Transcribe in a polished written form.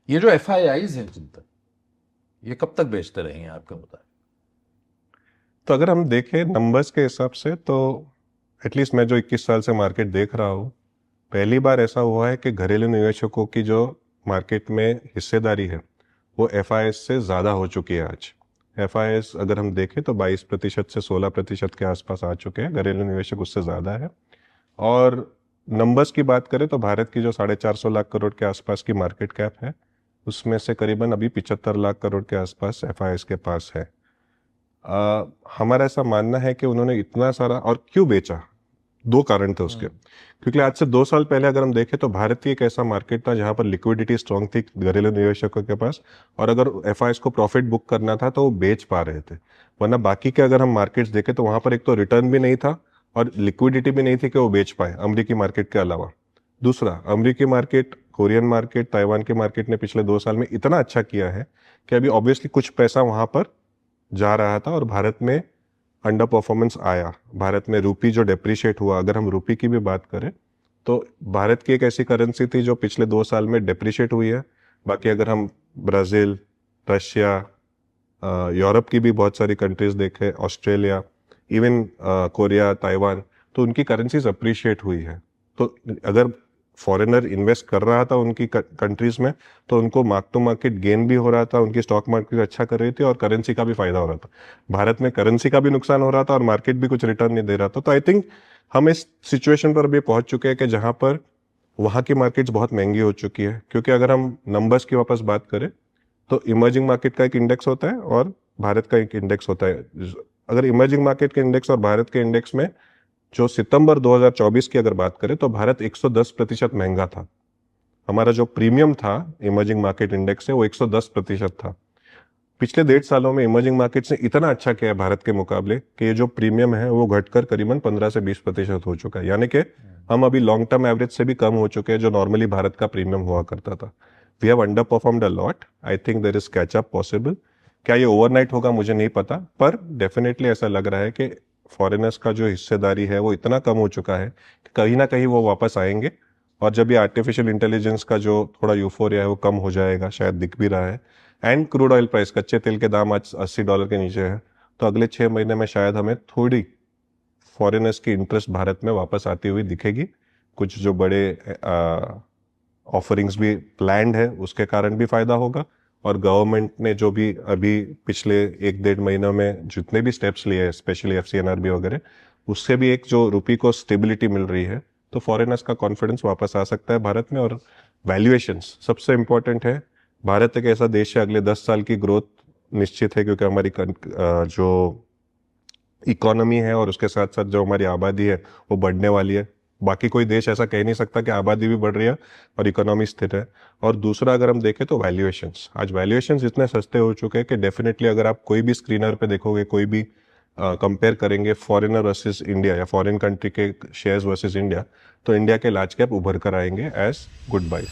ये जो FIIs हैं चिंतन, ये कब तक बेचते रहेंगे आपके मुताबिक? तो अगर हम देखें नंबर्स के हिसाब से तो एटलीस्ट मैं जो 21 साल से मार्केट देख रहा हूँ, पहली बार ऐसा हुआ है कि घरेलू निवेशकों की जो मार्केट में हिस्सेदारी है वो एफआईएस से ज़्यादा हो चुकी है आज। एफआईएस अगर हम देखें तो 22% से 16% के आसपास आ चुके हैं, घरेलू निवेशक उससे ज़्यादा है। और नंबर्स की बात करें तो भारत की जो 450 लाख करोड़ के आसपास की मार्केट कैप है, उसमें से करीबन अभी 75 लाख करोड़ के आसपास एफआईएस के पास है। हमारा ऐसा मानना है कि उन्होंने इतना सारा और क्यों बेचा, दो कारण थे उसके। क्योंकि आज से 2 साल पहले अगर हम देखें तो भारत ही एक ऐसा मार्केट था जहां पर लिक्विडिटी स्ट्रांग थी घरेलू निवेशकों के पास, और अगर एफआईएस को प्रॉफिट बुक करना था तो वो बेच पा रहे थे। वरना बाकी के अगर हम मार्केट्स देखें तो वहां पर एक तो रिटर्न भी नहीं था और लिक्विडिटी भी नहीं थी कि वो बेच पाए अमेरिकी मार्केट के अलावा। दूसरा, अमेरिकी मार्केट, कोरियन मार्केट, ताइवान के मार्केट ने पिछले 2 साल में इतना अच्छा किया है कि अभी ऑब्वियसली कुछ पैसा वहां पर जा रहा था और भारत में अंडर परफॉर्मेंस आया। भारत में रूपी जो डेप्रिशिएट हुआ, अगर हम रूपी की भी बात करें तो भारत की एक ऐसी करेंसी थी जो पिछले 2 साल में डेप्रिशिएट हुई है। बाकी अगर हम ब्राज़ील, रशिया, यूरोप की भी बहुत सारी कंट्रीज देखें, ऑस्ट्रेलिया, इवन कोरिया, ताइवान, तो उनकी करेंसीज अप्रिशिएट हुई है। तो अगर फॉरेनर इन्वेस्ट कर रहा था उनकी कंट्रीज में तो उनको मार्क टू मार्केट गेन भी हो रहा था, उनकी स्टॉक मार्केट अच्छा कर रही थी और करेंसी का भी फायदा हो रहा था। भारत में करेंसी का भी नुकसान हो रहा था और मार्केट भी कुछ रिटर्न नहीं दे रहा था। तो आई थिंक हम इस सिचुएशन पर भी पहुंच चुके हैं कि जहां पर वहां की मार्केट्स बहुत महंगी हो चुकी है। क्योंकि अगर हम नंबर्स की वापस बात करें तो इमर्जिंग मार्केट का एक इंडेक्स होता है और भारत का एक इंडेक्स होता है। अगर इमर्जिंग मार्केट के इंडेक्स और भारत के इंडेक्स में जो सितंबर 2024 की अगर बात करें तो भारत 110% महंगा था। हमारा जो प्रीमियम था इमर्जिंग मार्केट इंडेक्स से वो 110% था। पिछले 1.5 सालों में इमर्जिंग मार्केट्स ने इतना अच्छा किया है भारत के मुकाबले कि ये जो प्रीमियम है वो घटकर करीबन 15 से 20% हो चुका है। यानी कि हम अभी लॉन्ग टर्म एवरेज से भी कम हो चुके हैं जो नॉर्मली भारत का प्रीमियम हुआ करता था। We have underperformed a lot. I think there is catch up possible. क्या ये ओवरनाइट होगा मुझे नहीं पता, पर डेफिनेटली ऐसा लग रहा है कि फॉरेनर्स का जो हिस्सेदारी है वो इतना कम हो चुका है कि कहीं ना कहीं वो वापस आएंगे। और जब ये आर्टिफिशियल इंटेलिजेंस का जो थोड़ा यूफोरिया है वो कम हो जाएगा, शायद दिख भी रहा है, एंड क्रूड ऑयल प्राइस, कच्चे तेल के दाम आज $80 के नीचे है, तो अगले 6 महीने में शायद हमें थोड़ी फॉरेनर्स की इंटरेस्ट भारत में वापस आती हुई दिखेगी। कुछ जो बड़े ऑफरिंग्स भी प्लान्ड है उसके कारण भी फायदा होगा। और गवर्नमेंट ने जो भी अभी पिछले 1 डेढ़ महीनों में जितने भी स्टेप्स लिए हैं, स्पेशली FCNRB वगैरह, उससे भी एक जो रुपी को स्टेबिलिटी मिल रही है, तो फॉरेनर्स का कॉन्फिडेंस वापस आ सकता है भारत में। और वैल्यूएशंस सबसे इंपॉर्टेंट है। भारत एक ऐसा देश है, अगले 10 साल की ग्रोथ निश्चित है क्योंकि हमारी जो इकोनॉमी है और उसके साथ साथ जो हमारी आबादी है वो बढ़ने वाली है। बाकी कोई देश ऐसा कह नहीं सकता कि आबादी भी बढ़ रही है और इकोनॉमी स्थिर है। और दूसरा अगर हम देखें तो वैल्यूएशंस, आज वैल्यूएशंस इतने सस्ते हो चुके हैं कि डेफिनेटली अगर आप कोई भी स्क्रीनर पे देखोगे, कोई भी कंपेयर करेंगे फॉरेनर वर्सेस इंडिया या फॉरेन कंट्री के शेयर्स वर्सेस इंडिया, तो इंडिया के लार्ज कैप उभर कर आएंगे एज गुड बाई।